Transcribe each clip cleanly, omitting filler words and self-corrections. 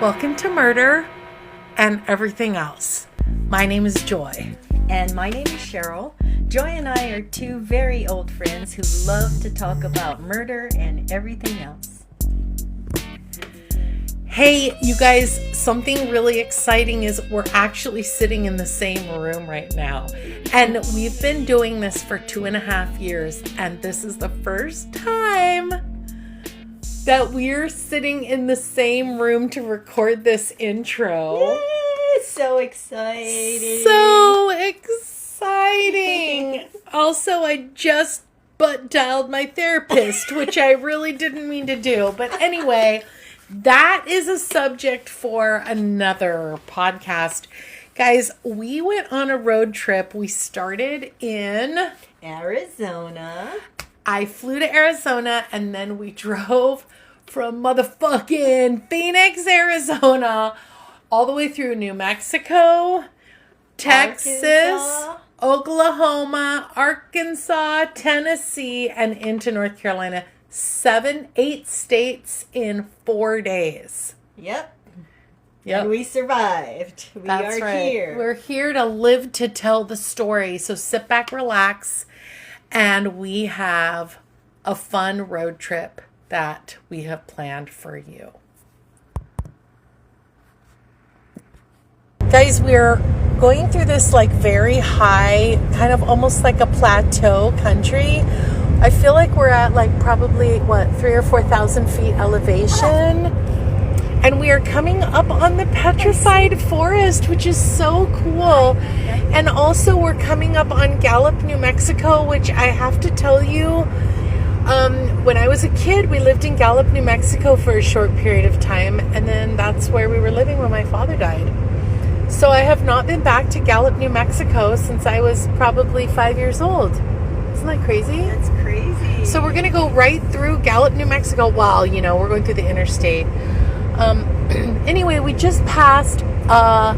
Welcome to Murder and Everything Else. My name is Joy. And my name is Cheryl. Joy and I are two very old friends who love to talk about murder and everything else. Hey, you guys, something really exciting is we're actually sitting in the same room right now. And we've been doing this for 2.5 years, and this is the first time that we're sitting in the same room to record this intro. Yay, so exciting. So exciting. Also, I just butt dialed my therapist, which I really didn't mean to do. But anyway, that is a subject for another podcast. Guys, we went on a road trip. We started in Arizona. I flew to Arizona, and then we drove from motherfucking Phoenix, Arizona, all the way through New Mexico, Texas, Arkansas. Oklahoma, Arkansas, Tennessee, and into North Carolina. 8 states in 4 days. Yep. And we survived. That's right. Here. We're here to live to tell the story. So sit back, relax, and we have a fun road trip that we have planned for you. Guys, we're going through this like very high, kind of almost like a plateau country. I feel like we're at like probably 3,000 or 4,000 feet elevation. And we are coming up on the petrified forest, which is so cool. And also we're coming up on Gallup, New Mexico, which I have to tell you, when I was a kid, we lived in Gallup, New Mexico for a short period of time. And then that's where we were living when my father died. So I have not been back to Gallup, New Mexico since I was probably 5 years old. Isn't that crazy? That's crazy. So we're going to go right through Gallup, New Mexico while, we're going through the interstate. Anyway, we just passed a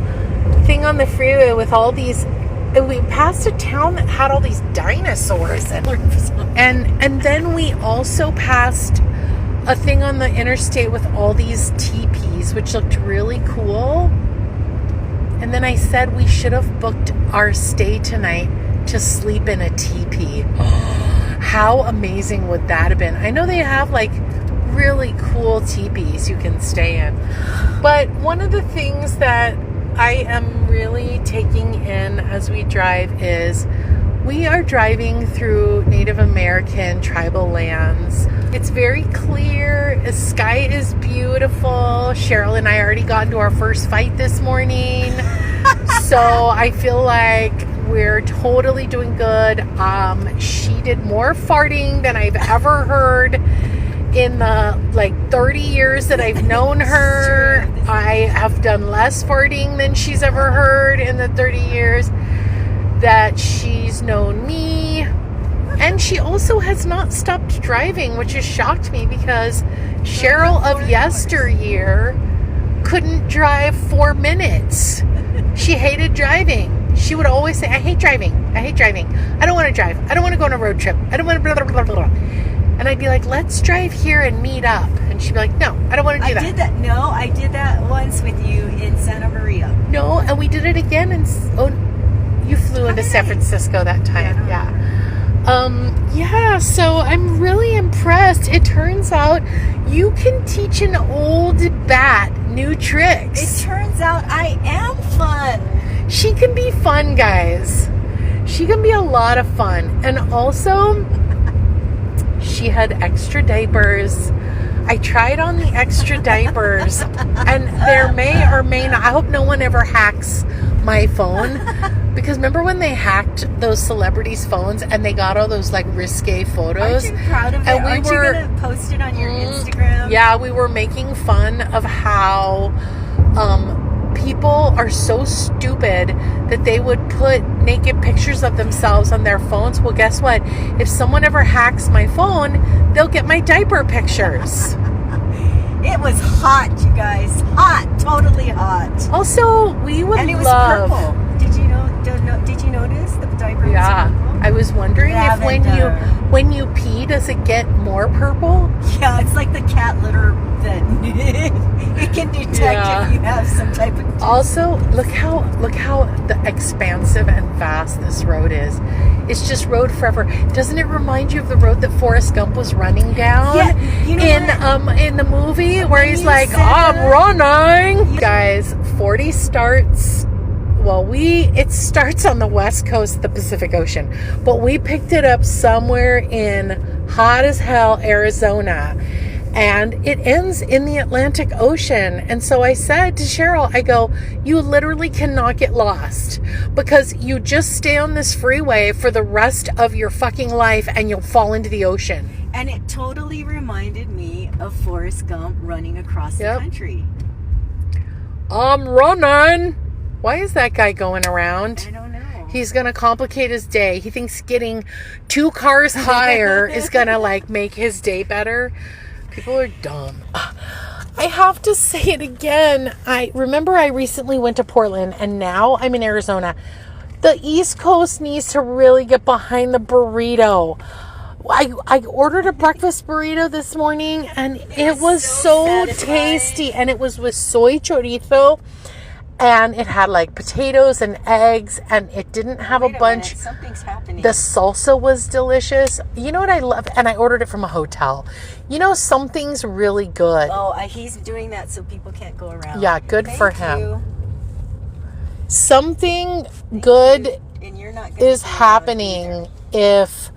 thing on the freeway with all these... We passed a town that had all these dinosaurs. And then we also passed a thing on the interstate with all these teepees, which looked really cool. And then I said we should have booked our stay tonight to sleep in a teepee. How amazing would that have been? I know they have like really cool teepees you can stay in. But one of the things that I am really taking in as we drive is we are driving through Native American tribal lands. It's very clear. The sky is beautiful. Cheryl and I already got into our first fight this morning. So I feel like we're totally doing good. She did more farting than I've ever heard in the 30 years that I've known her. I have done less farting than she's ever heard in the 30 years that she's known me. And she also has not stopped driving, which has shocked me because Cheryl of yesteryear couldn't drive 4 minutes. She hated driving. She would always say, I hate driving. I hate driving. I don't want to drive. I don't want to go on a road trip. I don't want to blah, blah, blah, blah. And I'd be like, let's drive here and meet up. And she'd be like, no, I don't want to do that. I did that once with you in Santa Maria. No, and we did it again. You flew into San Francisco that time. Yeah. So I'm really impressed. It turns out you can teach an old bat new tricks. It turns out I am fun. She can be fun, guys. She can be a lot of fun. And also, she had extra diapers. I tried on the extra diapers, and there may or may not, I hope no one ever hacks my phone, because remember when they hacked those celebrities' phones and they got all those like risque photos? Aren't you proud of it? And Aren't you going to post it on your Instagram? Yeah, we were making fun of how people are so stupid that they would put naked pictures of themselves on their phones. Well, guess what? If someone ever hacks my phone, they'll get my diaper pictures. It was hot, you guys. Hot. Totally hot. Also, we would And it was love... purple. Did you notice the diaper was purple? I was wondering if Lavender. when you pee, does it get more purple? Yeah, it's like the cat litter that it can detect if you have some type of disease. Also, look how the expansive and vast this road is. It's just road forever. Doesn't it remind you of the road that Forrest Gump was running down? Yeah, you know in the movie where he's you like, said I'm that- running. Guys, 40 starts. Well, it starts on the west coast of the Pacific Ocean, but we picked it up somewhere in hot as hell Arizona, and it ends in the Atlantic Ocean. And so I said to Cheryl, I go, you literally cannot get lost, because you just stay on this freeway for the rest of your fucking life and you'll fall into the ocean. And it totally reminded me of Forrest Gump running across the country. I'm running. Why is that guy going around? I don't know. He's going to complicate his day. He thinks getting 2 cars higher is going to like make his day better. People are dumb. I have to say it again. I remember I recently went to Portland and now I'm in Arizona. The East Coast needs to really get behind the burrito. I ordered a breakfast burrito this morning and it was so tasty, and it was with soy chorizo. And it had like potatoes and eggs, and it didn't have a bunch. Something's happening. The salsa was delicious. You know what I love? And I ordered it from a hotel. You know, something's really good. Oh, he's doing that so people can't go around. Yeah, good for him. You. Something good And you're not gonna is go around happening either. if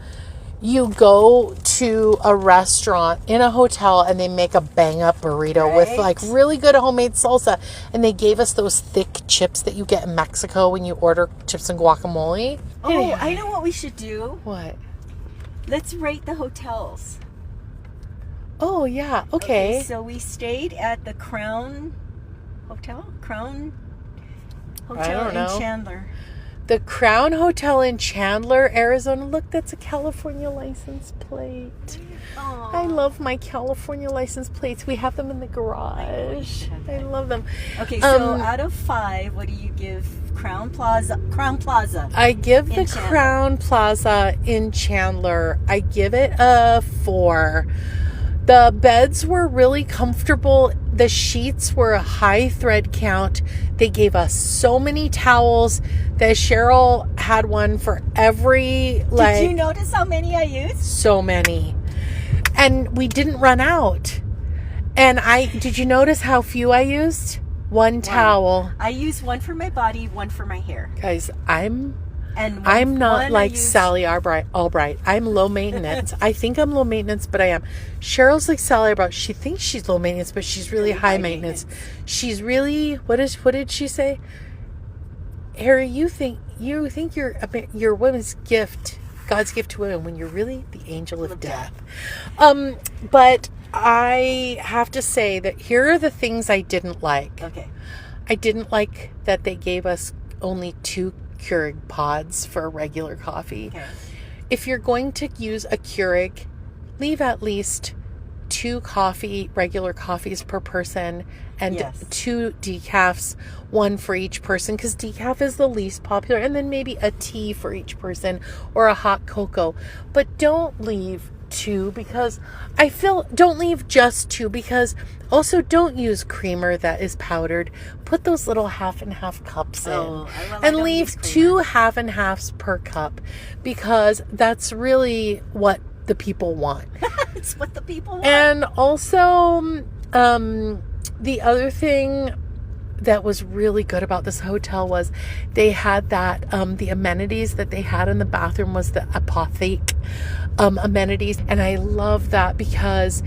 you go to a restaurant in a hotel and they make a bang up burrito with like really good homemade salsa, and they gave us those thick chips that you get in Mexico when you order chips and guacamole. Oh, I know what we should do. What? Let's rate the hotels. Oh yeah, okay. So we stayed at the Crown Hotel I don't know. in Chandler. The Crown Hotel in Chandler, Arizona. Look, that's a California license plate. Aww. I love my California license plates. We have them in the garage. I love them. Okay, so out of 5, what do you give Crown Plaza? I give the Chandler. Crown Plaza in Chandler, I give it a 4. The beds were really comfortable. The sheets were a high thread count. They gave us so many towels that Cheryl had one for every, like... Did you notice how many I used? So many. And we didn't run out. And did you notice how few I used? One towel. I used one for my body, one for my hair. Guys, I'm And not like Sally Albright. I'm low maintenance. I think I'm low maintenance, but I am. Cheryl's like Sally Albright. She thinks she's low maintenance, but she's really high maintenance. She's really, what did she say? Harry, you think you're your women's gift, God's gift to women, when you're really the angel of death. But I have to say that here are the things I didn't like. Okay. I didn't like that they gave us only 2 Keurig pods for a regular coffee. Okay. If you're going to use a Keurig, leave at least 2 regular coffees per person, and 2 decafs, 1 for each person, because decaf is the least popular, and then maybe a tea for each person or a hot cocoa. But don't leave 2, because don't leave just 2, because also don't use creamer that is powdered. Put those little half and half cups in, and leave 2 half and halves per cup, because that's really what the people want. It's what the people want. And also, the other thing that was really good about this hotel was they had that, the amenities that they had in the bathroom was the apotheke amenities. And I love that because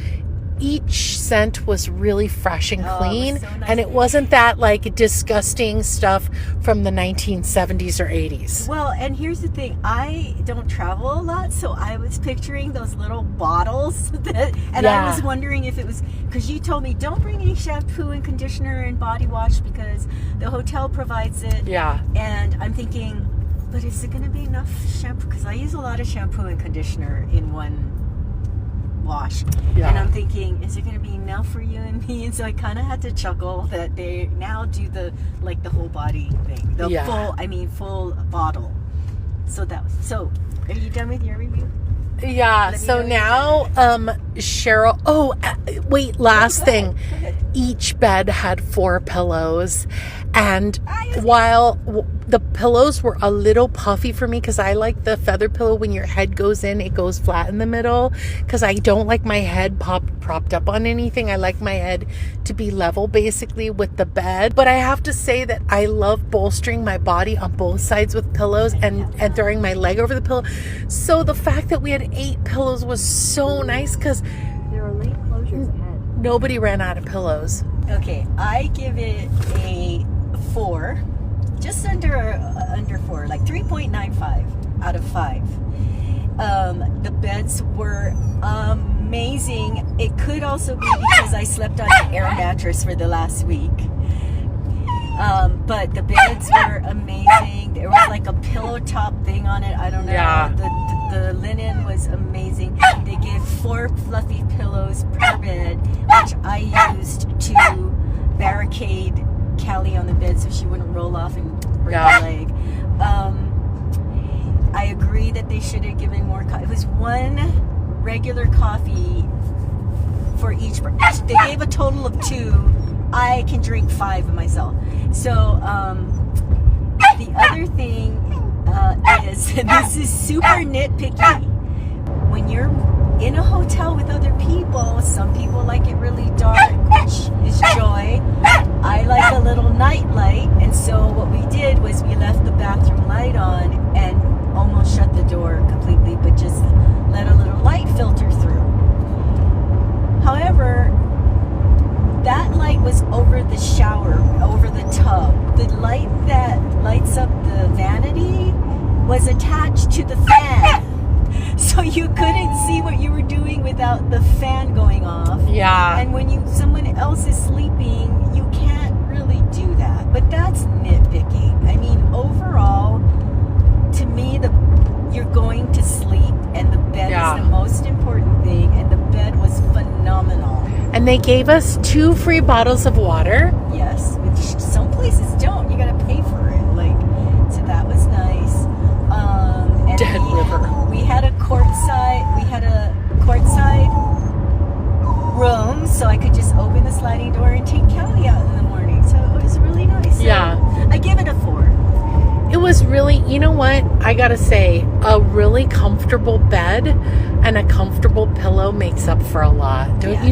each scent was really fresh and clean. So nice. And it wasn't that like disgusting stuff from the 1970s or 80s. Well, and here's the thing. I don't travel a lot, so I was picturing those little bottles I was wondering if it was, because you told me don't bring any shampoo and conditioner and body wash because the hotel provides it. Yeah. And I'm thinking, but is it going to be enough shampoo? Because I use a lot of shampoo and conditioner in one wash. Yeah. And I'm thinking, is it going to be enough for you and me? And so I kind of had to chuckle that they now do the whole body thing. The full bottle. So Are you done with your review? Yeah, so now Cheryl, wait, last thing. Each bed had 4 pillows, and while the pillows were a little puffy for me, because I like the feather pillow, when your head goes in, it goes flat in the middle, because I don't like my head propped up on anything. I like my head to be level basically with the bed. But I have to say that I love bolstering my body on both sides with pillows and throwing my leg over the pillow. So the fact that we had 8 pillows was so nice, because there are late closures ahead. Nobody ran out of pillows. Okay, I give it a 4, just under 4, like 3.95 out of 5. The beds were amazing. It could also be because I slept on an air mattress for the last week. But the beds were amazing. There was like a pillow top thing on it. I don't know. Yeah. The linen was amazing. They gave 4 fluffy pillows per bed, which I used to barricade Callie on the bed so she wouldn't roll off and break her leg. I agree that they should have given more coffee. It was 1 regular coffee for each. They gave a total of 2. I can drink 5 of myself. So the other thing is, and this is super nitpicky, when you're in a hotel with other people, some people like it really dark, which is Joy. I like a little night light, and so what we did was we left the bathroom light on and almost shut the door completely, but just let a little light filter through. However, that light was over the shower, over the tub. The light that lights up the vanity was attached to the fan. So you couldn't see what you were doing without the fan going off. Yeah. And when someone else is sleeping, you can't really do that. But that's nitpicking. I mean, overall, to me, you're going to sleep, and the bed is the most important thing, and the bed was phenomenal. And they gave us 2 free bottles of water. Yes, which some places don't. You got to pay for it. So that was nice. And Dead River. We had a courtside room, so I could just open the sliding door and take Callie out in the morning. So it was really nice. So I give it a 4. It was really, you know what? I gotta say, a really comfortable bed and a comfortable pillow makes up for a lot. Don't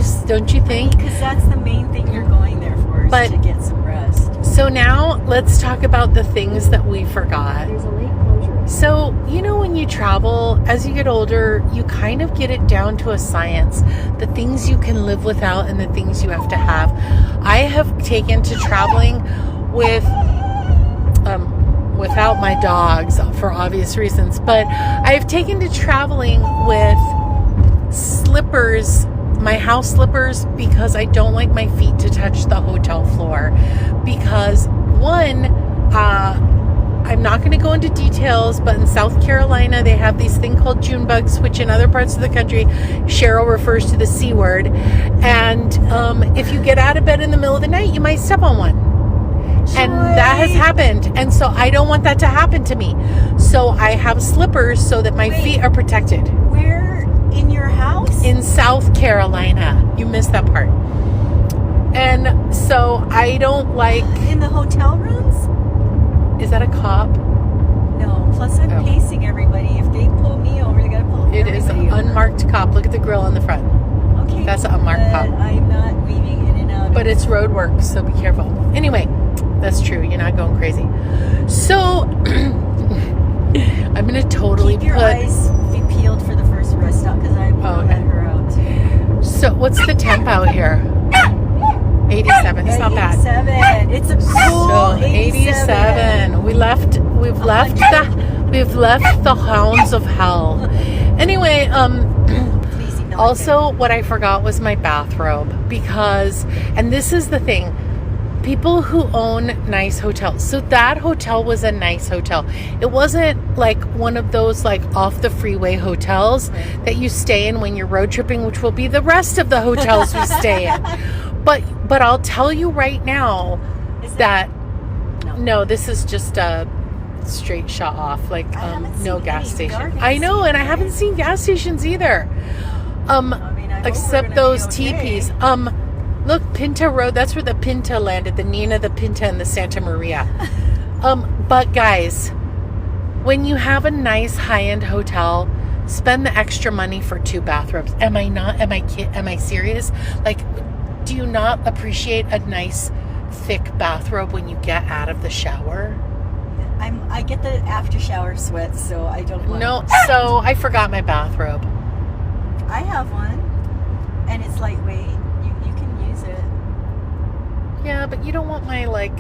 you think? Because that's the main thing you're going there for, is to get some rest. So now let's talk about the things that we forgot. There's a late closure. So, when you travel, as you get older, you kind of get it down to a science. The things you can live without and the things you have to have. I have taken to traveling without my dogs for obvious reasons, but I've taken to traveling with slippers, my house slippers, because I don't like my feet to touch the hotel floor. Because one, I'm not going to go into details, but in South Carolina, they have these thing called June bugs, which in other parts of the country, Cheryl refers to the C word. And if you get out of bed in the middle of the night, you might step on one. And that has happened. And so I don't want that to happen to me. So I have slippers so that my feet are protected. Where in your house? In South Carolina. You missed that part. And so I don't like... In the hotel rooms? Is that a cop? No. Plus I'm pacing everybody. If they pull me over, they got to pull everybody over. It is an unmarked cop. Look at the grill on the front. Okay. That's an unmarked cop. I'm not weaving in and out. But it's road work, so be careful. Anyway, that's true. You're not going crazy. So, I'm going to totally keep your eyes be peeled for the first rest stop, because I will let her out. So, what's the temp out here? 87. It's not bad. 87. It's a cool 87. We've left the hounds of hell. Anyway, also what I forgot was my bathrobe, because, and this is the thing, people who own nice hotels. So that hotel was a nice hotel. It wasn't like one of those like off the freeway hotels that you stay in when you're road tripping, which will be the rest of the hotels we stay in. But I'll tell you right now that no, this is just straight shut off, like haven't no seen gas any station. gardens I know, and I here. haven't seen gas stations either. I mean, I hope Except we're gonna those be okay. teepees. Look, Pinta Road. That's where the Pinta landed. The Nina, the Pinta, and the Santa Maria. But guys, when you have a nice high-end hotel, spend the extra money for 2 bathrooms. Am I serious? Like, do you not appreciate a nice thick bathrobe when you get out of the shower? I get the after shower sweats, so I don't want. No, so I forgot my bathrobe. I have one, and it's lightweight. You can use it. Yeah, but you don't want my like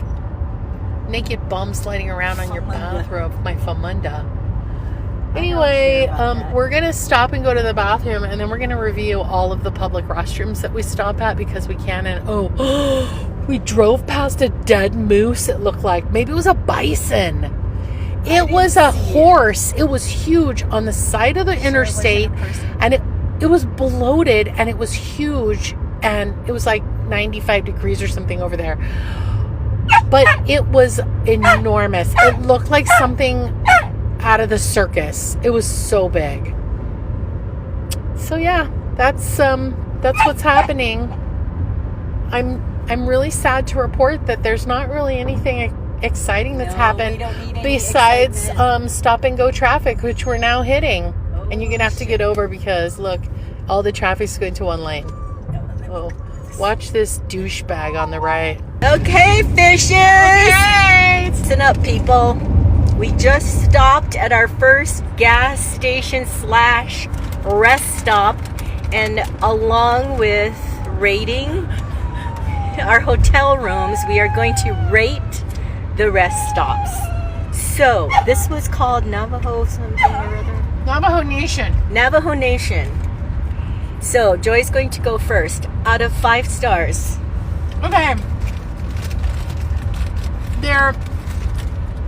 naked bum sliding around on your Famunda. bathrobe, my famunda. I'm Anyway, not sure about that. we're gonna stop and go to the bathroom, and then we're gonna review all of the public restrooms that we stop at because we can. And we drove past a dead moose. It looked like maybe it was a bison. It was a horse. It was huge on the side of the interstate, and it was bloated, and it was huge, and it was like 95 degrees or something over there. But it was enormous. It looked like something out of the circus. It was so big. So yeah, that's what's happening. I'm really sad to report that there's not really anything exciting that's happened we don't need any besides excitement. stop and go traffic, which we're now hitting. Oh, And you're gonna have to get over because look, all the traffic's going to one lane. Oh, watch this douchebag on the right. Okay, fishes. Okay. Listen up, people. We just stopped at our first gas station / rest stop, and along with rating our hotel rooms, we are going to rate the rest stops. So this was called Navajo something or other. Navajo Nation. Navajo Nation. So Joy's going to go first. Out of 5 stars. Okay. They're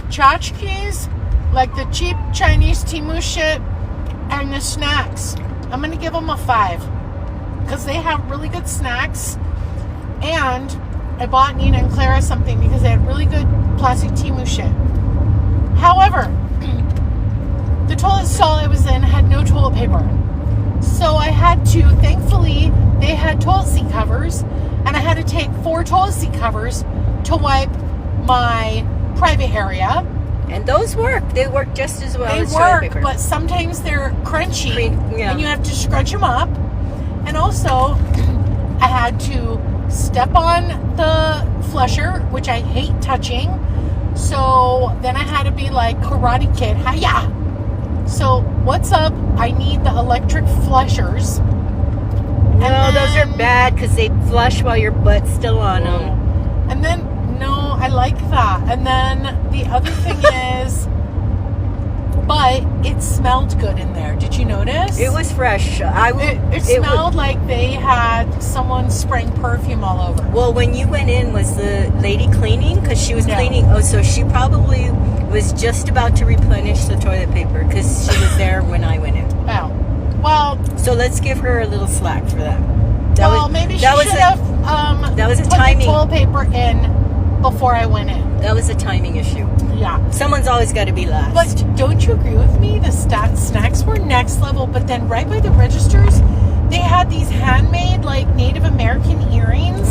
tchotchkes, like the cheap Chinese Temu shit, and the snacks. I'm going to give them a 5. Because they have really good snacks. And I bought Nina and Clara something because they had really good plastic Temu shit. However, the toilet stall I was in had no toilet paper. So I had to, thankfully, they had toilet seat covers, and I had to take 4 toilet seat covers to wipe my private area. And those work. They work just as well They as toilet work, paper. but sometimes they're crunchy, Yeah. and you have to scrunch them up. And also, I had to step on the flusher, which I hate touching. So then I had to be like Karate Kid, hi-ya! So what's up? I need the electric flushers. No, those are bad because they flush while your butt's still on them. And then, no, I like that. And then the other thing is, but it smelled good in there. Did you notice? It was fresh. It smelled like they had someone spraying perfume all over. Well, when you went in, was the lady cleaning? Because she was No. cleaning. Oh, so she probably was just about to replenish the toilet paper because she was there when I went in. Oh. Well, So let's give her a little slack for that. maybe she that was should a- have that was a put timing. the toilet paper in before I went in. That was a timing issue. Yeah. Someone's always got to be last. But don't you agree with me? The snacks were next level, but then right by the registers, they had these handmade, like, Native American earrings.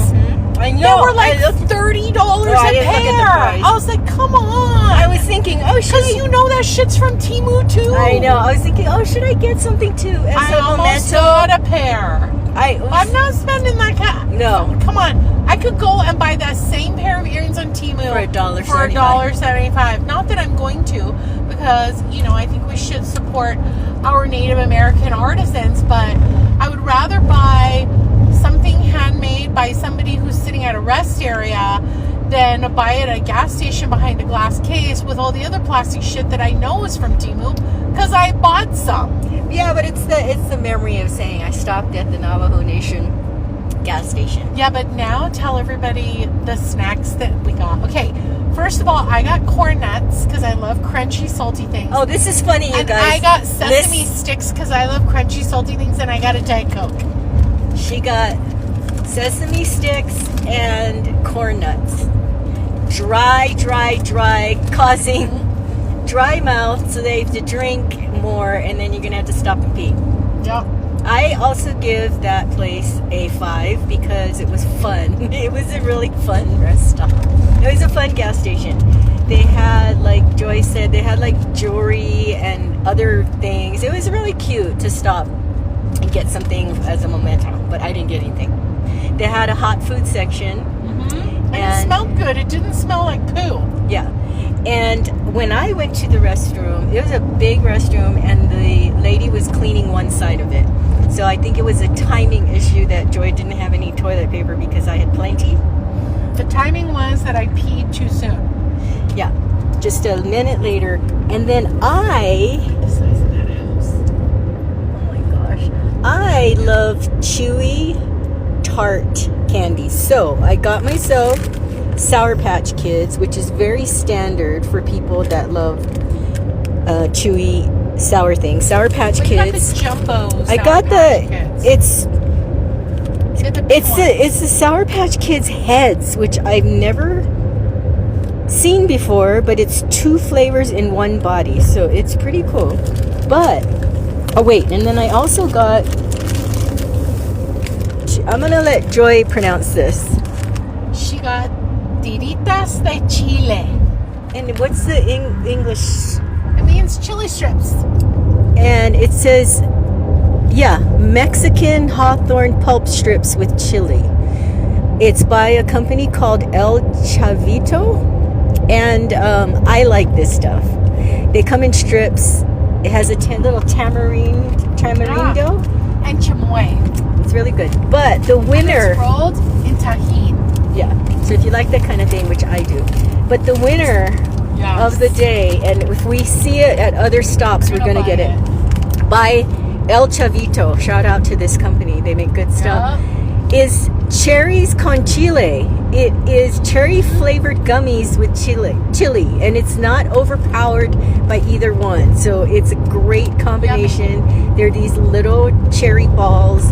I know. They were like I looked- $30 Oh, I a didn't look at the pair. price. I was like, come on. I was thinking, oh, should Because I? you know that shit's from Temu too. I know. I was thinking, oh, should I get something too? As I a almost memento? got a pair. I'm not spending that cash. No. Come on. I could go and buy that same pair of earrings on Temu For $1.75. for $1.75. Not that I'm going to, because, I think we should support our Native American artisans, but I would rather buy something handmade by somebody who's sitting at a rest area than buy it at a gas station behind a glass case with all the other plastic shit that I know is from Temu, because I bought some. Yeah, but it's the memory of saying I stopped at the Navajo Nation gas station. Yeah, but now tell everybody the snacks that we got. Okay, first of all, I got corn nuts because I love crunchy, salty things. Oh, this is funny, you and guys. I got sesame sticks because I love crunchy, salty things, and I got a Diet Coke. She got sesame sticks and corn nuts. Dry, causing dry mouth, so they have to drink more, and then you're going to have to stop and pee. Yep. I also give that place a 5 because it was fun. It was a really fun rest stop. It was a fun gas station. They had, like Joy said, they had like jewelry and other things. It was really cute to stop and get something as a memento, but I didn't get anything. They had a hot food section. Mm-hmm. And it smelled good. It didn't smell like poo. Yeah. And when I went to the restroom, it was a big restroom, and the lady was cleaning one side of it. So I think it was a timing issue that Joy didn't have any toilet paper because I had plenty. The timing was that I peed too soon. Yeah. Just a minute later. And then The size of that house. oh my gosh, I love chewy tart candy. So I got myself Sour Patch Kids, which is very standard for people that love chewy sour things. Sour Patch But Kids. You got the jumbo. I Sour got Patch Kids. It's the Sour Patch Kids heads, which I've never seen before, but it's 2 flavors in one body, so it's pretty cool. But and then I also got. I'm gonna let Joy pronounce this. She got tiritas de chile. And what's the English? It means chili strips. And it says, Mexican hawthorn pulp strips with chili. It's by a company called El Chavito. And I like this stuff. They come in strips. It has a little tamarindo. And chamoy. It's really good. But the winner... And it's rolled in tahini. Yeah. So if you like that kind of thing, which I do. But the winner of the day, and if we see it at other stops, we're going to get it. By El Chavito. Shout out to this company. They make good stuff. Is cherries con chile. It is cherry flavored gummies with chili, and it's not overpowered by either one. So it's a great combination. They're these little cherry balls.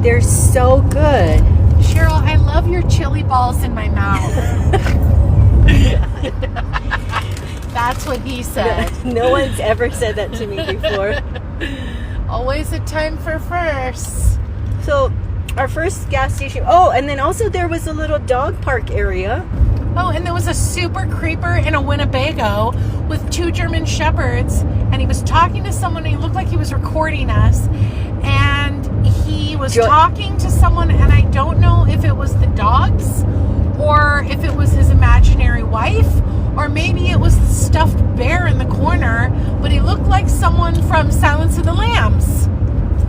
They're so good. Cheryl, I love your chili balls in my mouth. That's what he said. No one's ever said that to me before. Always a time for firsts. So our first gas station. Oh, and then also there was a little dog park area. Oh, and there was a super creeper in a Winnebago with 2 German Shepherds, and he was talking to someone, and he looked like he was recording us, and he was talking to someone, and I don't know if it was the dogs, or if it was his imaginary wife, or maybe it was the stuffed bear in the corner, but he looked like someone from Silence of the Lambs.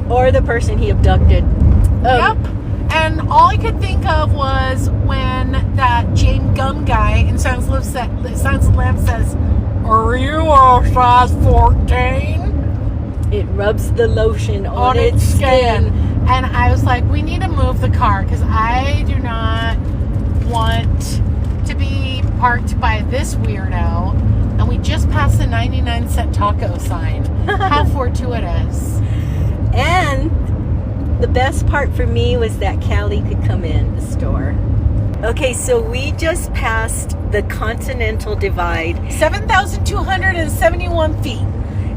Or the person he abducted. Yep. And all I could think of was when that James Gum guy in Silence of the Lambs says, "Are you a size 14?" It rubs the lotion on its skin. And I was like, we need to move the car because I do not want to be parked by this weirdo. And we just passed the 99-cent taco sign. How fortuitous. And the best part for me was that Callie could come in the store. Okay, so we just passed the Continental Divide. 7,271 feet.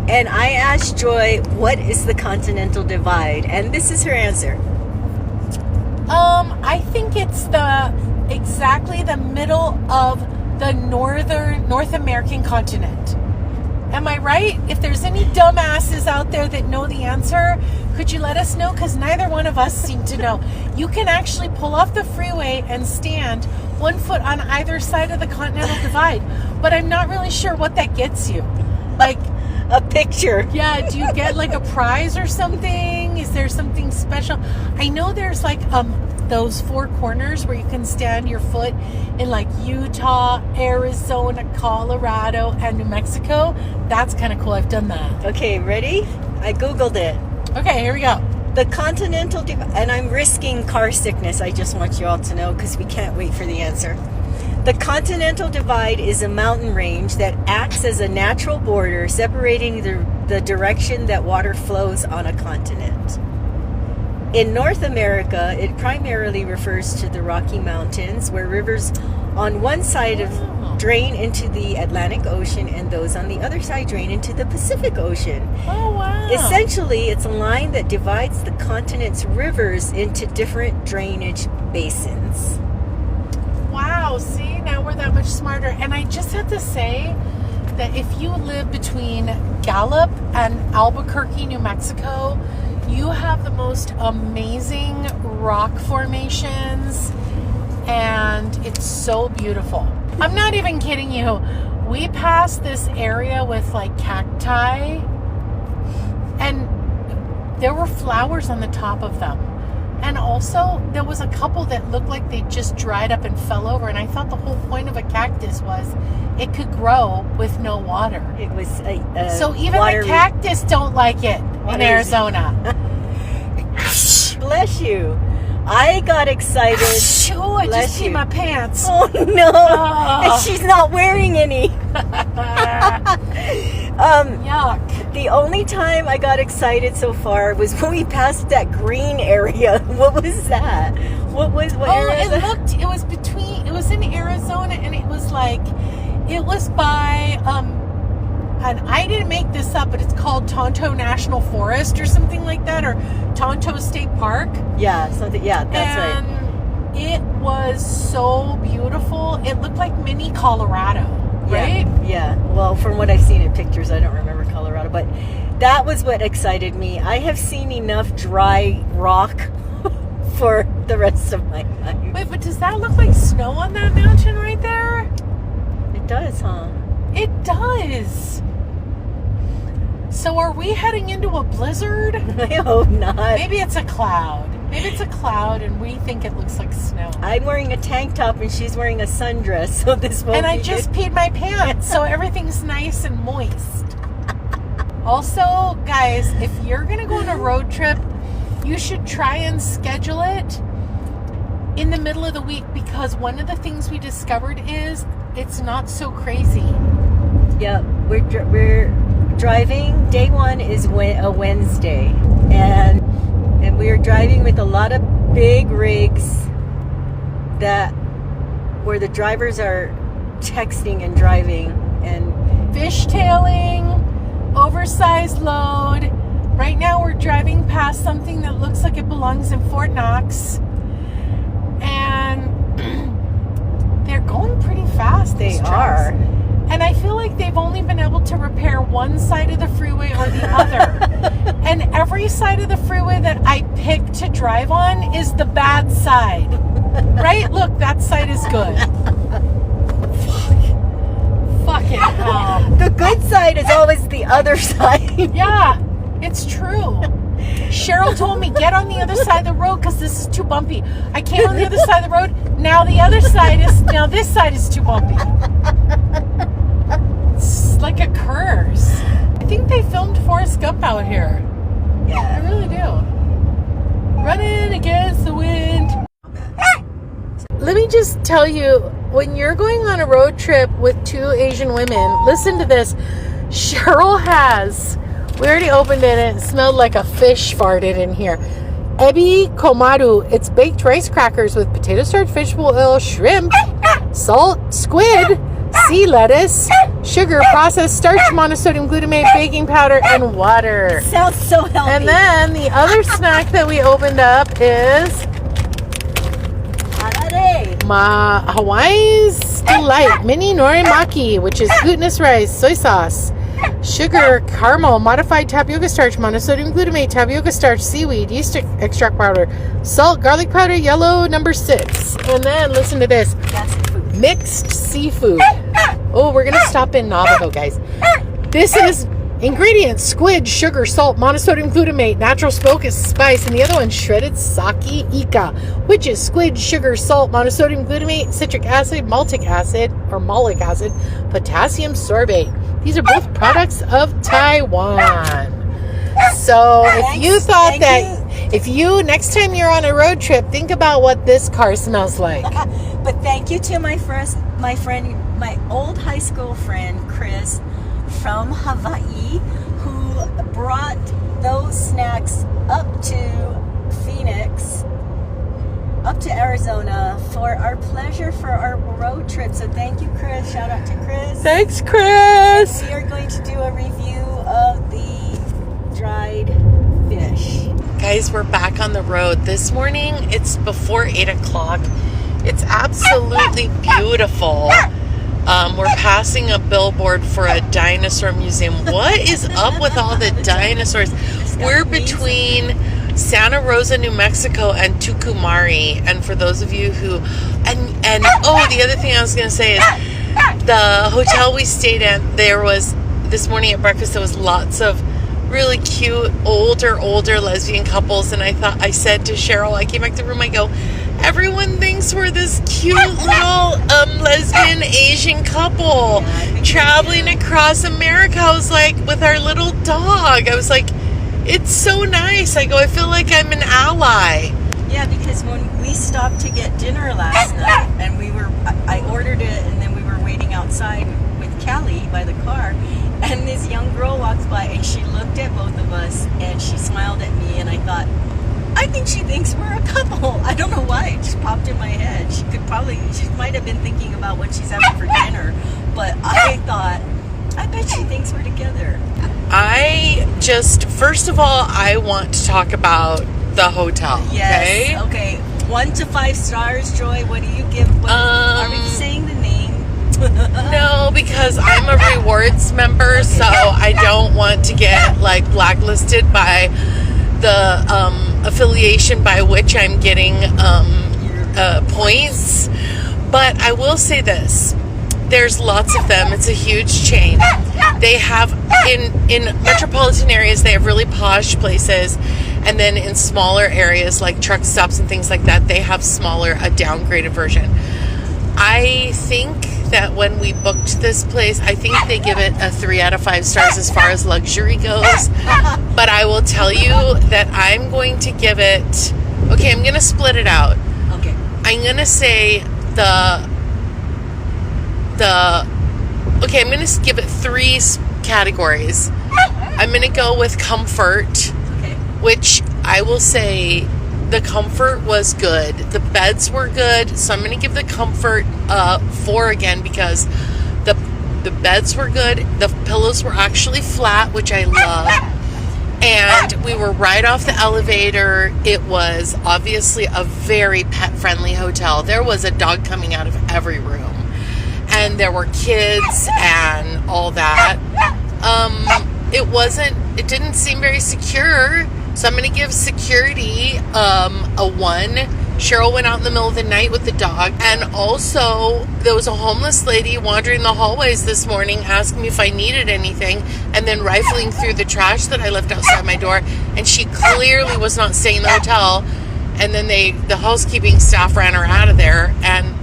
And I asked Joy, what is the Continental Divide? And this is her answer. I think it's exactly the middle of the North American continent. Am I right? If there's any dumbasses out there that know the answer, could you let us know? Because neither one of us seem to know. You can actually pull off the freeway and stand 1 foot on either side of the Continental Divide. But I'm not really sure what that gets you. Like a picture. Yeah, do you get like a prize or something? Is there something special? I know there's like those 4 corners where you can stand your foot in like Utah, Arizona, Colorado, and New Mexico. That's kind of cool. I've done that. Okay, ready? I Googled it. Okay, here we go. The Continental Divide, and I'm risking car sickness, I just want you all to know, because we can't wait for the answer. The Continental Divide is a mountain range that acts as a natural border separating the direction that water flows on a continent. In North America, it primarily refers to the Rocky Mountains, where rivers on one side of drain into the Atlantic Ocean, and those on the other side drain into the Pacific Ocean. Oh, wow. Essentially, it's a line that divides the continent's rivers into different drainage basins. Wow, see, now we're that much smarter. And I just have to say that if you live between Gallup and Albuquerque, New Mexico, you have the most amazing rock formations, and it's so beautiful. I'm not even kidding you. We passed this area with like cacti, and there were flowers on the top of them. And also, there was a couple that looked like they just dried up and fell over. And I thought the whole point of a cactus was it could grow with no water. It was so even the cactus don't like it in Arizona. Bless you. I got excited. Oh, I just peed my pants. Oh, no. And she's not wearing any. Yuck. The only time I got excited so far was when we passed that green area. What was that? What area? It was in Arizona, and it was by, and I didn't make this up, but it's called Tonto National Forest or something like that, or Tonto State Park. Yeah, something. Yeah, that's right. And it was so beautiful. It looked like mini Colorado. Right? Yeah. Well, from what I've seen in pictures, I don't remember Colorado, but that was what excited me. I have seen enough dry rock for the rest of my life. Wait, but does that look like snow on that mountain right there? It does, huh? It does. So are we heading into a blizzard? I hope not. Maybe it's a cloud. Maybe it's a cloud and we think it looks like snow. I'm wearing a tank top and she's wearing a sundress, so this won't And I just peed my pants, so everything's nice and moist. Also, guys, if you're going to go on a road trip, you should try and schedule it in the middle of the week, because one of the things we discovered is it's not so crazy. Yeah, we're driving. Day one is a Wednesday, and we're driving with a lot of big rigs where the drivers are texting and driving and fishtailing, oversized load. Right now we're driving past something that looks like it belongs in Fort Knox, and they're going pretty fast. They are. And I feel like they've only been able to repair one side of the freeway or the other. And every side of the freeway that I pick to drive on is the bad side. Right? Look, that side is good. Fucking hell. The good side is always the other side. Yeah, it's true. Cheryl told me, get on the other side of the road because this is too bumpy. I came on the other side of the road. Now this side is too bumpy. It's like a curse. I think they filmed Forrest Gump out here. Yeah. I really do. Running against the wind. Let me just tell you, when you're going on a road trip with two Asian women, listen to this. Cheryl we already opened it and it smelled like a fish farted in here. Ebi komaru. It's baked rice crackers with potato starch, vegetable oil, shrimp, salt, squid, sea lettuce, sugar, processed starch, monosodium glutamate, baking powder, and water. Sounds so healthy. And then the other snack that we opened up is Hawaii's Delight Mini Norimaki, which is glutinous rice, soy sauce, sugar, caramel, modified tapioca starch, monosodium glutamate, tapioca starch, seaweed, yeast extract powder, salt, garlic powder, yellow number 6. And then listen to this. Mixed seafood. Oh, we're going to stop in Navajo, guys. This is ingredients: squid, sugar, salt, monosodium glutamate, natural smoke is spice, and the other one shredded sake ika, which is squid, sugar, salt, monosodium glutamate, citric acid, malic acid, potassium sorbate. These are both products of Taiwan. So if you thought if you, next time you're on a road trip, think about what this car smells like. But thank you to my old high school friend, Chris, from Hawaii, who brought those snacks up to stopped to Arizona for our pleasure for our road trip. So thank you, Chris. Shout out to Chris. Thanks, Chris. We are going to do a review of the dried fish. Guys, we're back on the road. This morning, it's before 8 o'clock. It's absolutely beautiful. We're passing a billboard for a dinosaur museum. What is up with all the dinosaurs? We're between Santa Rosa, New Mexico and Tucumari. And for those of you who... And the other thing I was going to say is the hotel we stayed at, there was, this morning at breakfast, there was lots of really cute, older lesbian couples. And I said to Cheryl, I came back to the room, I go, everyone thinks we're this cute little lesbian Asian couple traveling across America. I was like, with our little dog. I was like, it's so nice. I go, I feel like I'm an ally. Yeah, because when we stopped to get dinner last night, and I ordered it, and then we were waiting outside with Callie by the car, and this young girl walks by, and she looked at both of us, and she smiled at me, and I thought, I think she thinks we're a couple. I don't know why. It just popped in my head. She might have been thinking about what she's having for dinner, but I thought, I bet she thinks we're together. First of all, I want to talk about the hotel. Yes. Okay. 1 to 5 stars, Joy. What do you give? Are we saying the name? No, because I'm a rewards member, so I don't want to get blacklisted by the affiliation by which I'm getting points. But I will say this. There's lots of them. It's a huge chain. They have, in metropolitan areas, they have really posh places. And then in smaller areas like truck stops and things like that, they have a downgraded version. I think that when we booked this place, I think they give it a 3 out of 5 stars as far as luxury goes. But I will tell you that I'm going to give it... Okay, I'm going to split it out. Okay. I'm going to say I'm going to give it 3 categories. I'm going to go with comfort, which I will say the comfort was good. The beds were good, so I'm going to give the comfort 4 again because the beds were good. The pillows were actually flat, which I love. And we were right off the elevator. It was obviously a very pet-friendly hotel. There was a dog coming out of every room. And there were kids and all that. It didn't seem very secure. So I'm going to give security a 1. Cheryl went out in the middle of the night with the dog. And also, there was a homeless lady wandering the hallways this morning asking me if I needed anything and then rifling through the trash that I left outside my door. And she clearly was not staying in the hotel. And then the housekeeping staff ran her out of there. And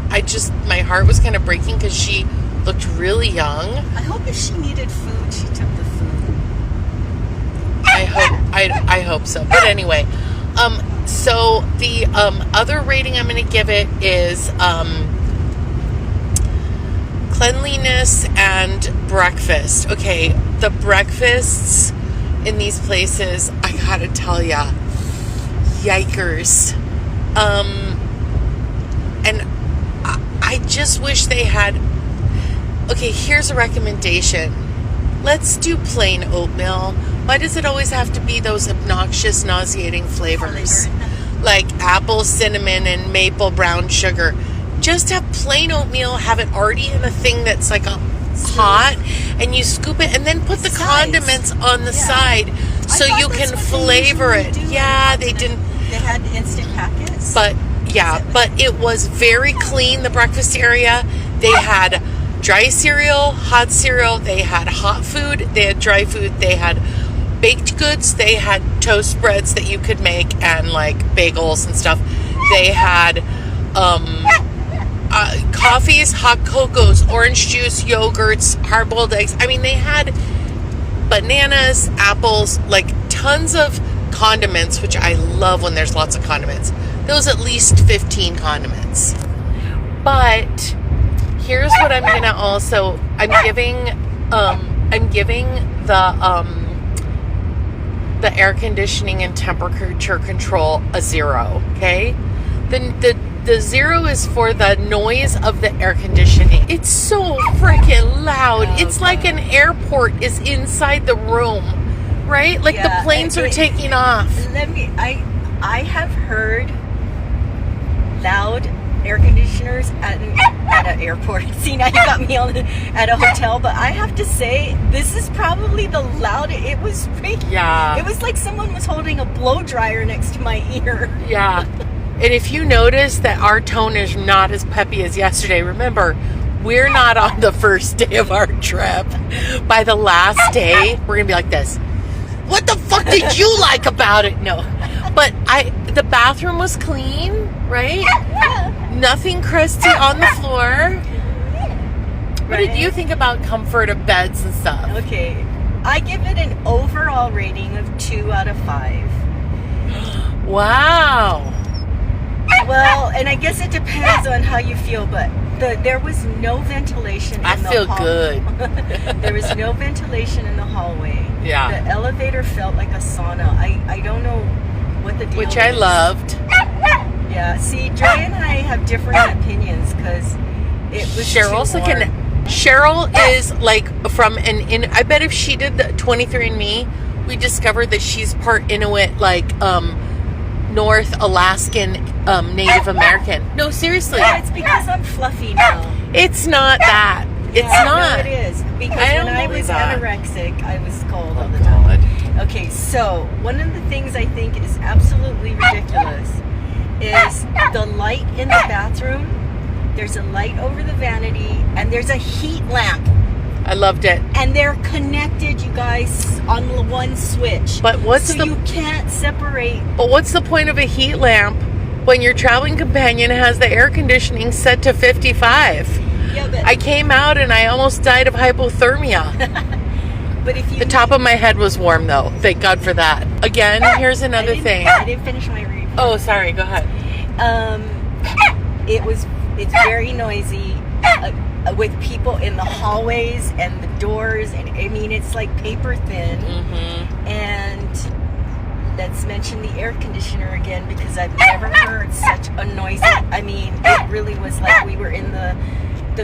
my heart was kind of breaking because she looked really young. I hope if she needed food, she took the food. I hope so. But anyway, so the other rating I'm going to give it is cleanliness and breakfast. Okay, the breakfasts in these places, I gotta tell ya, yikers. And I just wish they had... Okay, here's a recommendation. Let's do plain oatmeal. Why does it always have to be those obnoxious, nauseating flavors? Like apple, cinnamon, and maple brown sugar. Just have plain oatmeal, have it already in a thing that's like a pot, and you scoop it, and then put the condiments on the side so you can flavor it. Yeah, they didn't... They had instant packets? But it was very clean, the breakfast area. They had dry cereal, hot cereal, they had hot food, they had dry food, they had baked goods, they had toast breads that you could make and like bagels and stuff. They had coffees, hot cocos, orange juice, yogurts, hard-boiled eggs. I mean, they had bananas, apples, like tons of condiments, which I love when there's lots of condiments. There was at least 15 condiments. But here's what I'm gonna also, I'm giving the air conditioning and temperature control a 0, okay? The 0 is for the noise of the air conditioning. It's so freaking loud. Oh, it's like an airport is inside the room, right? Like the planes are taking off. I have heard loud air conditioners at an airport. See, now you got me at a hotel, but I have to say, this is probably the loudest. It was freaking. Yeah. It was like someone was holding a blow dryer next to my ear. Yeah. And if you notice that our tone is not as peppy as yesterday, remember, we're not on the first day of our trip. By the last day, we're going to be like this. What the fuck did you like about it? No. But the bathroom was clean, right? Yeah. Nothing crusty on the floor. What did you think about comfort of beds and stuff? Okay. I give it an overall rating of 2 out of 5. Wow. Well, and I guess it depends on how you feel, but there was no ventilation in the hallway. I feel good. There was no ventilation in the hallway. Yeah. The elevator felt like a sauna. I don't know what the deal Which is. I loved. Yeah. See, Joy and I have different opinions because it was Cheryl's like Cheryl is like from I bet if she did the 23andMe, we discovered that she's part Inuit, like North Alaskan Native American. No, seriously. Yeah, it's because I'm fluffy now. It's not that. It's not. No, it is. Because when I was anorexic, I was cold all the God. time. Okay, so one of the things I think is absolutely ridiculous is the light in the bathroom. There's a light over the vanity, and there's a heat lamp. I loved it. And they're connected, you guys, on one switch. But you can't separate. But what's the point of a heat lamp when your traveling companion has the air conditioning set to 55? Yeah, but I came out and I almost died of hypothermia. But if you the top of my head was warm though. Thank God for that. Again, here's another thing. I didn't finish my review. Oh, sorry. Go ahead. It's very noisy. With people in the hallways and the doors, and I mean, it's like paper thin. Mm-hmm. And let's mention the air conditioner again, because I've never heard such a noisy. I mean, it really was like we were in the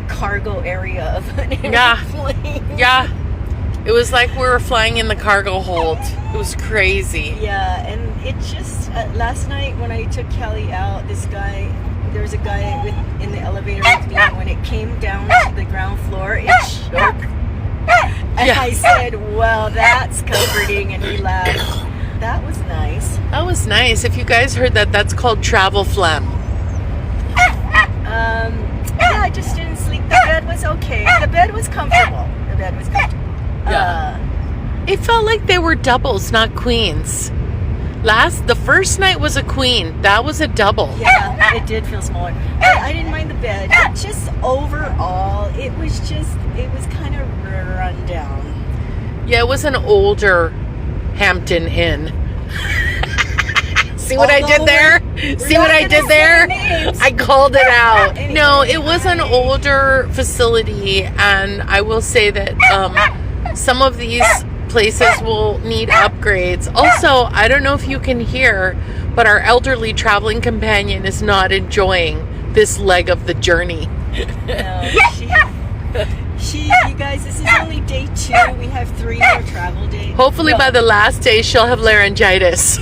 cargo area of an airplane. Yeah. It was like we were flying in the cargo hold. It was crazy. Yeah, and it just last night when I took Kelly out, there was a guy in the elevator with me, and when it came down to the ground floor, it shook. And I said, well, that's comforting, and he laughed. That was nice. That was nice. If you guys heard that, that's called travel phlegm. Yeah, I just didn't sleep. The bed was okay. The bed was comfortable. Yeah. It felt like they were doubles, not queens. The first night was a queen. That was a double. Yeah, it did feel smaller. But I didn't mind the bed. It just overall, it was kind of run down. Yeah, it was an older Hampton Inn. See what I did there? See what I did there? I called it out. Anyway, no, it was an older facility, and I will say that some of these places will need upgrades. Also, I don't know if you can hear, but our elderly traveling companion is not enjoying this leg of the journey. No, you guys, this is only day 2. We have 3 more travel days. Hopefully by the last day she'll have laryngitis.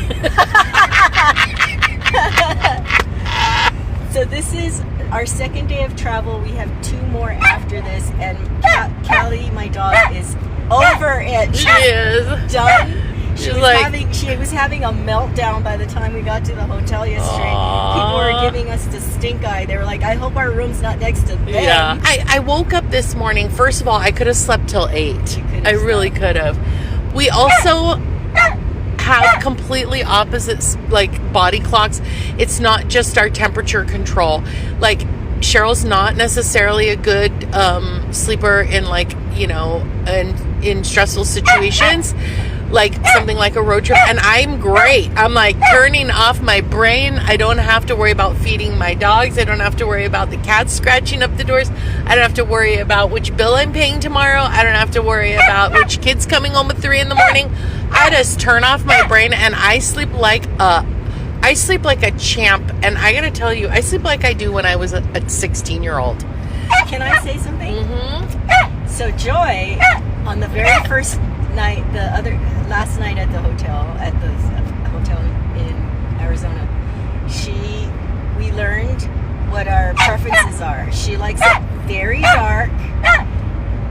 So this is our second day of travel. We have 2 more after this, and Callie, my dog, is over it. She is done. She was having a meltdown by the time we got to the hotel yesterday. Aww. People were giving us the stink eye. They were like, I hope our room's not next to them. Yeah. I woke up this morning. First of all, I could have slept till 8. I really could have. We also have completely opposite body clocks. It's not just our temperature control. Like, Cheryl's not necessarily a good sleeper in in stressful situations, like something like a road trip, and I'm great. I'm like turning off my brain. I don't have to worry about feeding my dogs. I don't have to worry about the cats scratching up the doors. I don't have to worry about which bill I'm paying tomorrow. I don't have to worry about which kid's coming home at 3 a.m. I just turn off my brain and I sleep like I sleep like a champ, and I gotta tell you, I sleep like I do when I was a 16-year-old. Can I say something? Mm-hmm. So Joy, on the very first night, last night at the hotel in Arizona, we learned what our preferences are. She likes it very dark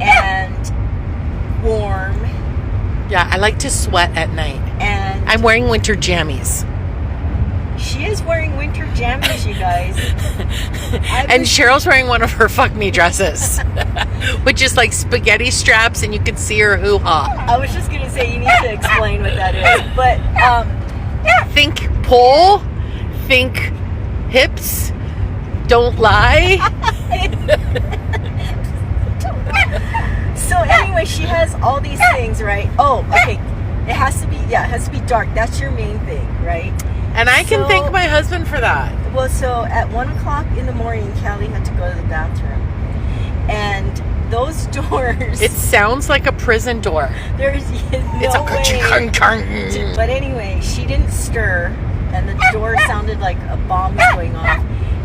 and warm. Yeah, I like to sweat at night. And I'm wearing winter jammies. She is wearing winter jammies, you guys. And Cheryl's wearing one of her fuck me dresses, which is like spaghetti straps, and you can see her hoo-ha. I was just gonna say, you need to explain what that is. But think pole, think hips, don't lie. So anyway, she has all these things, right? Oh, okay. It has to be dark. That's your main thing, right? And I can thank my husband for that. Well, so at 1 o'clock in the morning, Callie had to go to the bathroom. And those doors... It sounds like a prison door. There's no way. But anyway, she didn't stir. And the door sounded like a bomb was going off.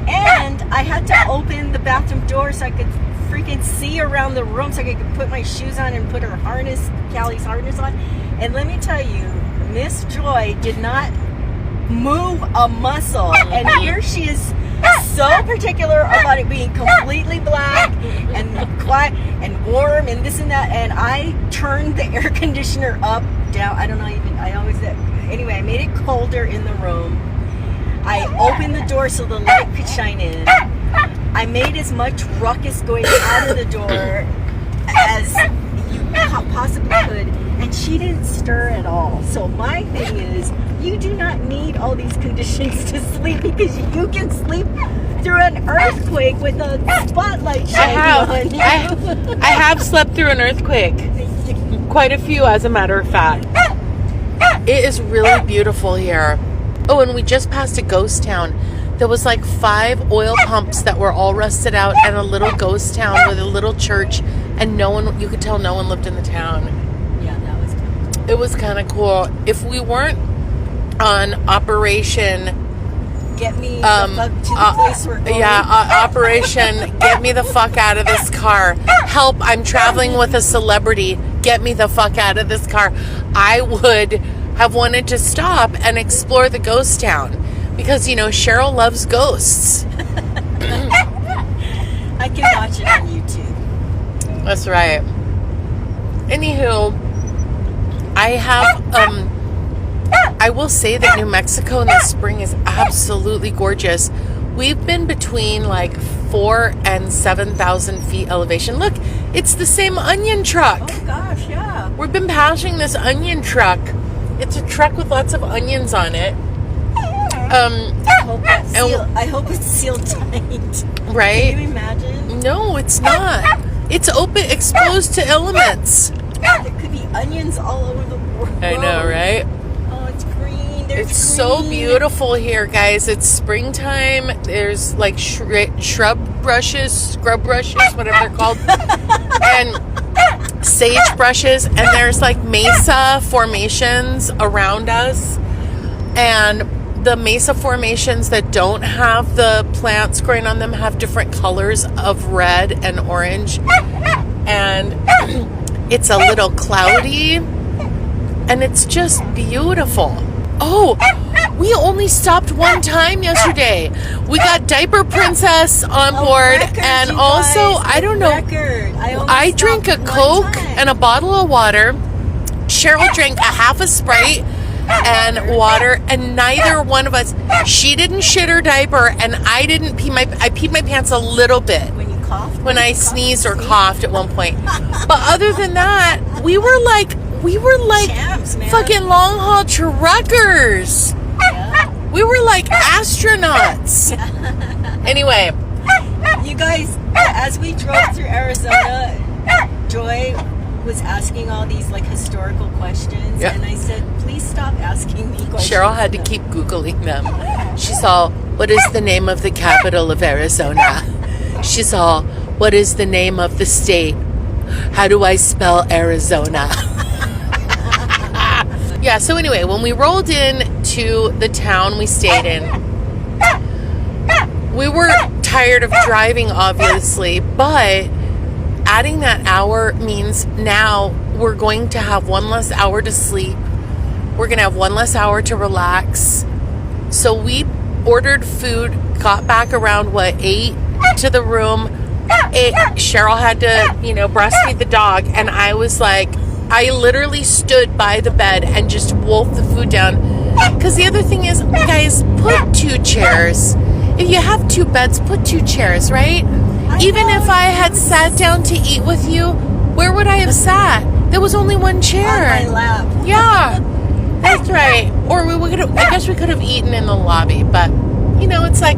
And I had to open the bathroom door so I could freaking see around the room, so I could put my shoes on and put her harness, Callie's harness on. And let me tell you, Miss Joy did not move a muscle, and here she is so particular about it being completely black and quiet and warm and this and that. And I turned the air conditioner up, down. I don't know, anyway, I made it colder in the room. I opened the door so the light could shine in. I made as much ruckus going out of the door as you possibly could, and she didn't stir at all. So my thing is, you do not need all these conditions to sleep, because you can sleep through an earthquake with a spotlight shining on you. I have slept through an earthquake. Quite a few, as a matter of fact. It is really beautiful here. Oh, and we just passed a ghost town. There was like 5 oil pumps that were all rusted out, and a little ghost town with a little church, and you could tell no one lived in the town. Yeah, that was cool. It was kind of cool. If we weren't on Operation... Get me the fuck to the place we're going. Yeah, Operation Get Me the Fuck Out of This Car. Help, I'm traveling with a celebrity. Get me the fuck out of this car. I would have wanted to stop and explore the ghost town. Because, Cheryl loves ghosts. I can watch it on YouTube. That's right. Anywho, I will say that New Mexico in the spring is absolutely gorgeous. We've been between like 4,000 and 7,000 feet elevation. Look, it's the same onion truck. Oh gosh, yeah. We've been passing this onion truck. It's a truck with lots of onions on it. I hope it's sealed tight. Right? Can you imagine? No, it's not. It's open, exposed to elements. There could be onions all over the world. I know, right? Oh, it's green. It's so beautiful here, guys. It's springtime. There's like scrub brushes, whatever they're called, and sage brushes, and there's like mesa formations around us, and the mesa formations that don't have the plants growing on them have different colors of red and orange, and it's a little cloudy, and it's just beautiful. Oh, we only stopped one time yesterday. We got Diaper Princess on board, and also, I don't know, I drank a Coke and a bottle of water. Cheryl drank a half a Sprite and water, and neither one of us, she didn't shit her diaper, and I didn't I peed my pants a little bit. When you coughed? When I sneezed or coughed at one point. But other than that, we were like champs, man. Fucking long haul truckers. Yeah. We were like astronauts. Anyway, you guys, as we drove through Arizona, Joy was asking all these like historical questions, yeah. And I said, please stop asking me questions. Cheryl had to keep Googling them. She saw, what is the name of the capital of Arizona? She saw, what is the name of the state? How do I spell Arizona? Yeah, so anyway, when we rolled in to the town we stayed in. We were tired of driving, obviously, but adding that hour means now we're going to have one less hour to sleep. We're going to have one less hour to relax. So we ordered food, got back around, 8 to the room. Cheryl had to, breastfeed the dog. And I was like, I literally stood by the bed and just wolfed the food down. Because the other thing is, guys, put 2 chairs. If you have 2 beds, put 2 chairs, right? Even if I had sat down to eat with you, where would I have sat? There was only 1 chair. On my lap. Yeah, that's right. Or I guess we could have eaten in the lobby, but it's like,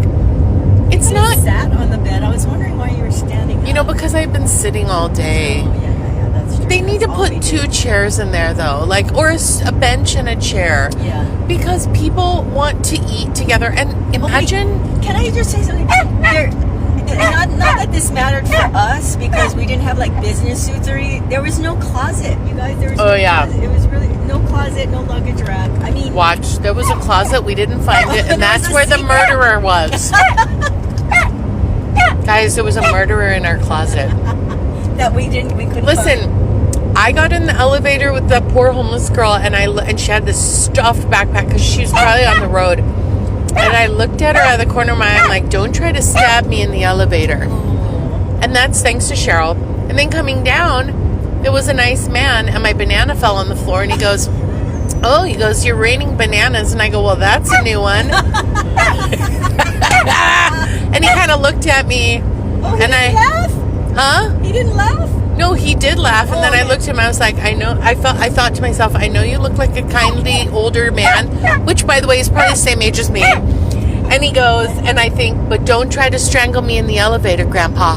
it's not. Sat on the bed. I was wondering why you were standing up. Because I've been sitting all day. Oh, yeah, that's true. They need to put 2 chairs in there, though, or a bench and a chair. Yeah. Because people want to eat together. And imagine. Can I just say something? Not that this mattered for us because we didn't have business suits or anything. There was no closet, you guys. There was no closet. It was really no closet, no luggage rack. I mean, watch. There was a closet. We didn't find it, and that's where the murderer was. Guys, there was a murderer in our closet. That we couldn't listen. find. I got in the elevator with the poor homeless girl, and she had this stuffed backpack because she was probably on the road. And I looked at her out of the corner of my eye. I'm like, don't try to stab me in the elevator. And that's thanks to Cheryl. And then coming down, there was a nice man, and my banana fell on the floor. And he goes, you're raining bananas. And I go, well, that's a new one. And he kind of looked at me. Oh, he didn't laugh? Huh? He didn't laugh? No, he did laugh, and then I looked at him. I was like, I thought to myself, I know you look like a kindly older man, which, by the way, is probably the same age as me. And he goes, and I think, but don't try to strangle me in the elevator, Grandpa,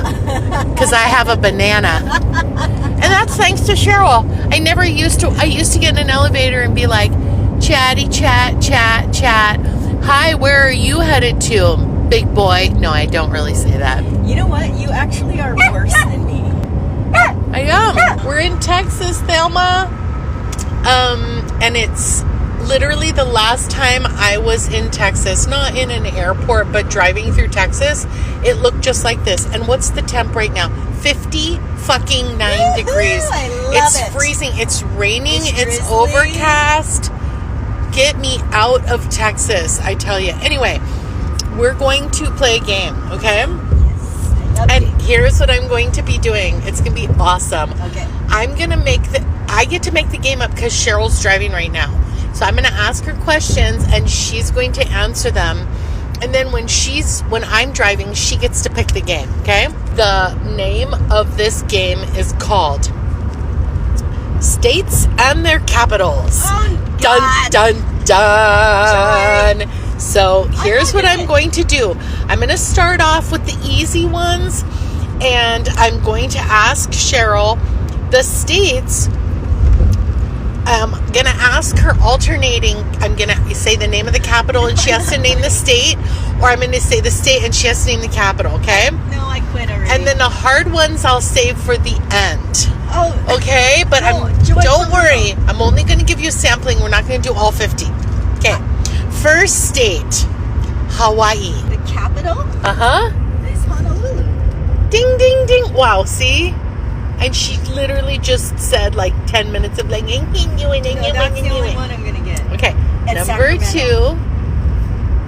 because I have a banana. And that's thanks to Cheryl. I used to get in an elevator and be like, chatty, chat. Hi, where are you headed to, big boy? No, I don't really say that. You know what? You actually are worse than me. I am. We're in Texas, Thelma. And it's literally the last time I was in Texas, not in an airport, but driving through Texas, it looked just like this. And what's the temp right now? 59 degrees. I love it's it. freezing. It's raining. It's drizzly. overcast. Get me out of Texas, I tell you. Anyway, we're going to play a game, okay? And here's what I'm going to be doing. It's going to be awesome. Okay. I get to make the game up because Cheryl's driving right now. So I'm going to ask her questions and she's going to answer them. And then when I'm driving, she gets to pick the game, okay? The name of this game is called States and Their Capitals. Oh, dun, God. dun, dun. So here's what I'm going to do. I'm going to start off with the easy ones, and I'm going to ask Cheryl the states. I'm going to ask her alternating. I'm going to say the name of the capital, and she has to name the state, or I'm going to say the state, and she has to name the capital, okay? No, I quit already. And then the hard ones I'll save for the end. Oh. Okay? But don't worry. I'm only going to give you a sampling. We're not going to do all 50. Okay. First state, Hawaii. The capital? Uh-huh. Is Honolulu. Ding, ding, ding. Wow, see? And she literally just said 10 minutes of No, that's the only one I'm going to get. Okay. And Number Sacramento.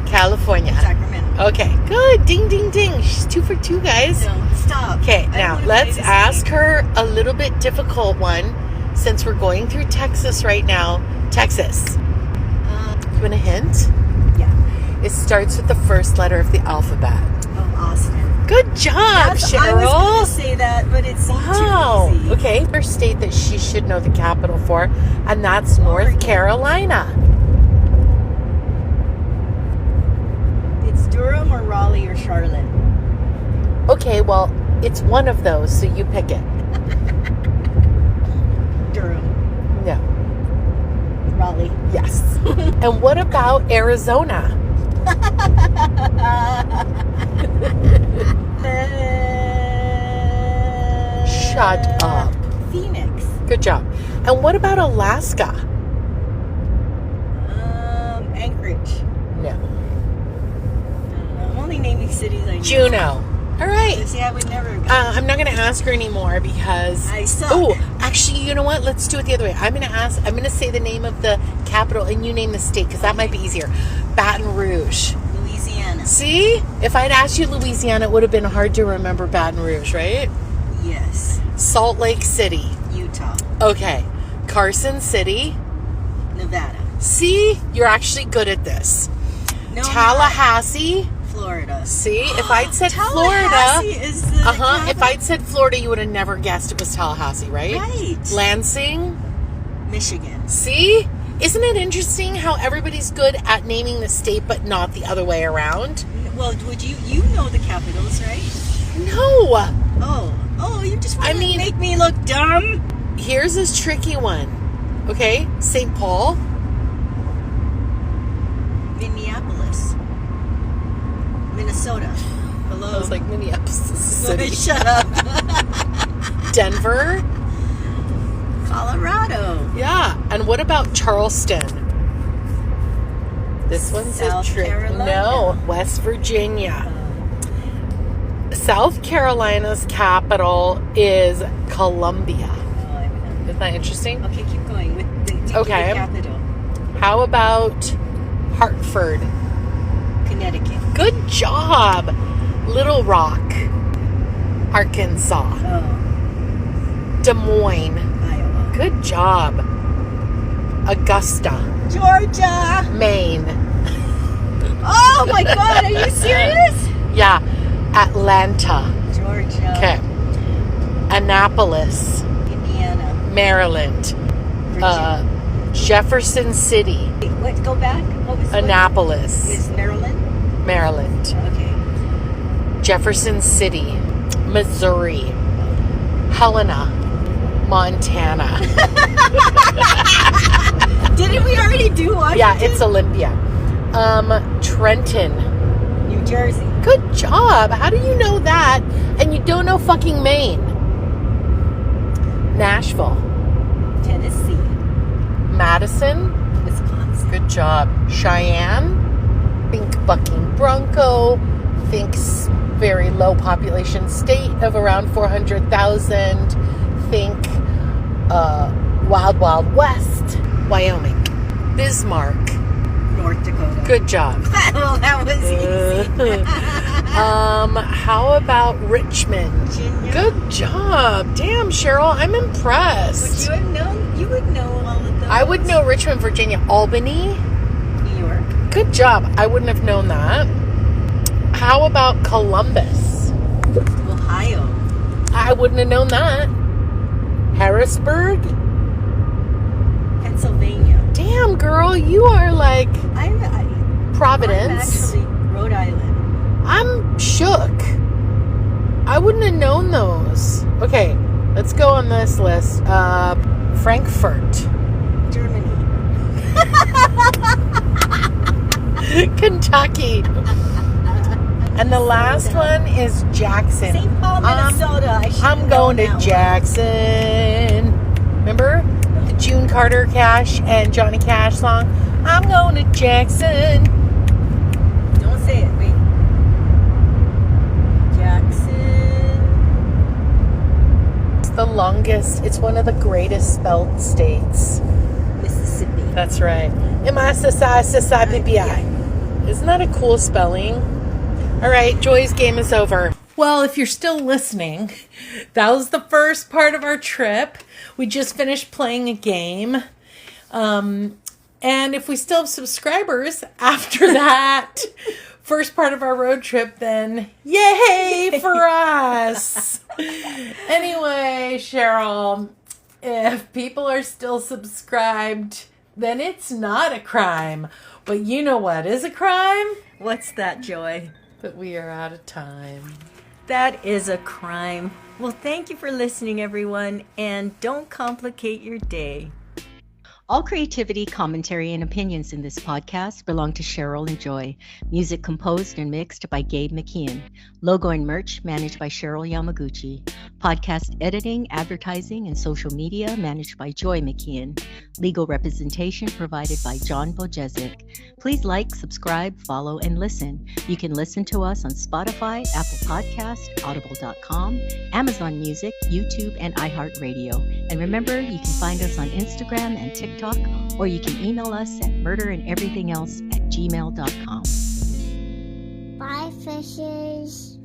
2, California. Sacramento. Okay, good. Ding, ding, ding. She's 2 for 2, guys. No, stop. Okay, I now don't wanna let's play this ask game. her a little bit difficult one since we're going through Texas right now. Texas. You want a hint? Yeah. It starts with the first letter of the alphabet. Oh, Austin. Good job, Cheryl. I was going to say that, but it seemed Wow. too easy. Okay, first state that she should know the capital for, and that's North Oregon. Carolina. It's Durham or Raleigh or Charlotte. Okay, well, it's one of those, so you pick it. Durham. No. Raleigh. Yes. And what about Arizona? Shut up. Phoenix. Good job. And what about Alaska? Anchorage. naming cities I know. Juneau. All right. See, I would never. I'm not going to ask her anymore because I suck. Oh, actually, you know what? Let's do it the other way. I'm going to say the name of the capital and you name the state because that might be easier. Baton Rouge. Louisiana. See? If I'd asked you Louisiana, it would have been hard to remember Baton Rouge, right? Yes. Salt Lake City. Utah. Okay. Carson City. Nevada. See? You're actually good at this. No, Tallahassee. Florida. See? If I'd said Tallahassee Florida. is the capital. If I'd said Florida, you would have never guessed it was Tallahassee, right? Right. Lansing. Michigan. See? Isn't it interesting how everybody's good at naming the state but not the other way around? Well, would you know the capitals, right? No. Oh, you just want to make me look dumb? Here's this tricky one. Okay? St. Paul. Minneapolis. Minnesota. Hello. I was like Minneapolis City. Shut up. Denver. Colorado. Yeah. And what about Charleston? This one's South a trick. Carolina. No, West Virginia. South Carolina's capital is Columbia. Isn't that interesting? Okay, keep going with the capital. How about Hartford? Connecticut. Good job. Little Rock, Arkansas. Des Moines. Iowa. Good job. Augusta, Georgia. Maine. Oh my God, are you serious? Yeah. Atlanta. Georgia. Okay. Annapolis, Indiana. Maryland. Virginia. Jefferson City. Wait, what? Go back. What was Annapolis. Is Maryland? Maryland. Okay. Jefferson City, Missouri. Helena, Montana. Didn't we already do Washington? Yeah, it's Olympia. Trenton, New Jersey. Good job. How do you know that? And you don't know fucking Maine. Nashville. Tennessee. Madison. Wisconsin. Good job. Cheyenne. Think bucking bronco. Think very low population state of around 400,000. Think Wild Wild West. Wyoming. Bismarck. North Dakota. Good job. Well, that was easy. How about Richmond? Virginia. Good job. Damn, Cheryl, I'm impressed. Would you have known? You would know all of those. I would know Richmond, Virginia. Albany. New York. Good job. I wouldn't have known that. How about Columbus? Ohio. I wouldn't have known that. Harrisburg. Pennsylvania. Damn, girl, you are like Providence. I'm actually Rhode Island. I'm shook. I wouldn't have known those. Okay, let's go on this list. Frankfurt. Germany. Kentucky. And the last one is Jackson. St. Paul, Minnesota. I'm going to Jackson. Remember the June Carter Cash and Johnny Cash song? I'm going to Jackson. Don't say it. Wait. Jackson. It's the longest. It's one of the greatest spelled states. Mississippi. That's right. Mississippi. Isn't that a cool spelling? All right, Joy's game is over. Well, if you're still listening, that was the first part of our trip. We just finished playing a game. And if we still have subscribers after that first part of our road trip, then yay for us. Anyway, Cheryl, if people are still subscribed, then it's not a crime. But you know what is a crime? What's that, Joy? That we are out of time. That is a crime. Well, thank you for listening, everyone, and don't complicate your day. All creativity, commentary, and opinions in this podcast belong to Cheryl and Joy. Music composed and mixed by Gabe McKeon. Logo and merch managed by Cheryl Yamaguchi. Podcast editing, advertising, and social media managed by Joy McKeon. Legal representation provided by John Bojezic. Please like, subscribe, follow, and listen. You can listen to us on Spotify, Apple Podcast, Audible.com, Amazon Music, YouTube, and iHeartRadio. And remember, you can find us on Instagram and TikTok, or you can email us at murderandeverythingelse@gmail.com. Bye, fishes.